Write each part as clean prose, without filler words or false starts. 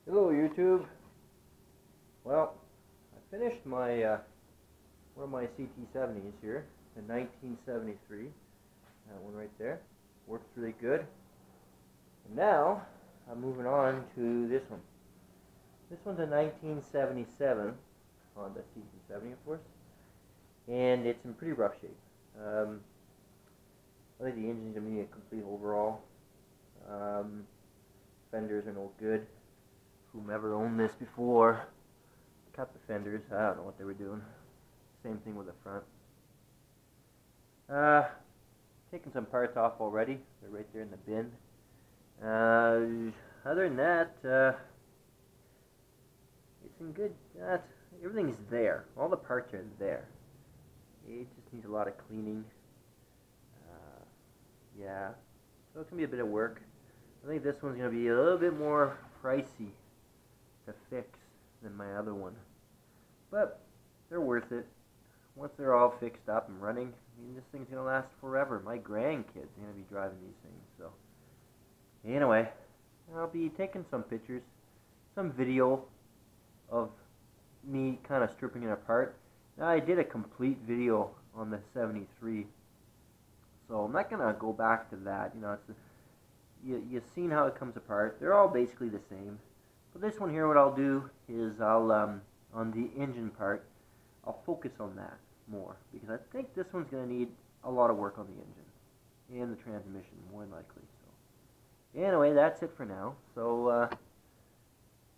Hello YouTube. Well, I finished my one of my ct70s here, the 1973. That one right there works really good. And now I'm moving on to this one. This one's a 1977 Honda ct70, of course, and it's in pretty rough shape. I think the engine's gonna need a complete overhaul. Fenders are no good. Whomever owned this before cut the fenders. I don't know what they were doing. Same thing with the front. Taking some parts off already. They're right there in the bin. Other than that, it's in good. Everything's there. All the parts are there. It just needs a lot of cleaning. Yeah, so it's gonna be a bit of work. I think this one's gonna be a little bit more pricey to fix than my other one, but they're worth it. Once they're all fixed up and running, I mean, this thing's gonna last forever. My grandkids are gonna be driving these things. So anyway, I'll be taking some pictures, some video of me kind of stripping it apart. Now, I did a complete video on the 73, so I'm not gonna go back to that. You know, you've seen how it comes apart. They're all basically the same. But this one here, what I'll do is I'll, on the engine part, I'll focus on that more, because I think this one's going to need a lot of work on the engine and the transmission, more than likely. So anyway, that's it for now. So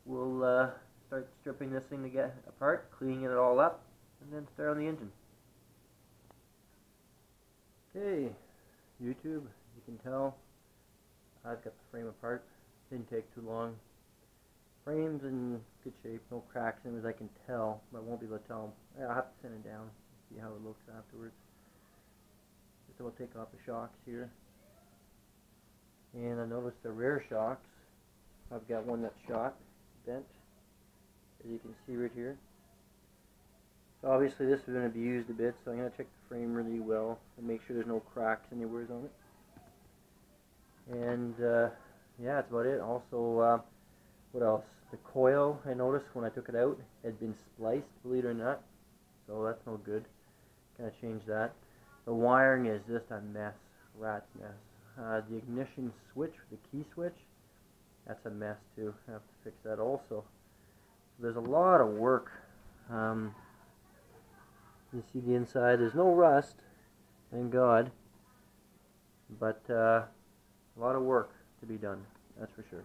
we'll start stripping this thing to get apart, cleaning it all up, and then start on the engine. Okay, YouTube, you can tell I've got the frame apart. Didn't take too long. Frame's in good shape, no cracks in it as I can tell, but I won't be able to tell. I'll have to sand it down, see how it looks afterwards. Just about take off the shocks here. And I noticed the rear shocks. I've got one that's shot, bent, as you can see right here. So obviously this is going to be used a bit, so I'm going to check the frame really well and make sure there's no cracks anywhere on it. And yeah, that's about it. Also, what else? The coil, I noticed when I took it out, had been spliced, believe it or not. So that's no good. Gotta change that. The wiring is just a mess, rat's mess. The ignition switch, the key switch, that's a mess too. I have to fix that also. So there's a lot of work. You see the inside, there's no rust, thank God. But a lot of work to be done, that's for sure.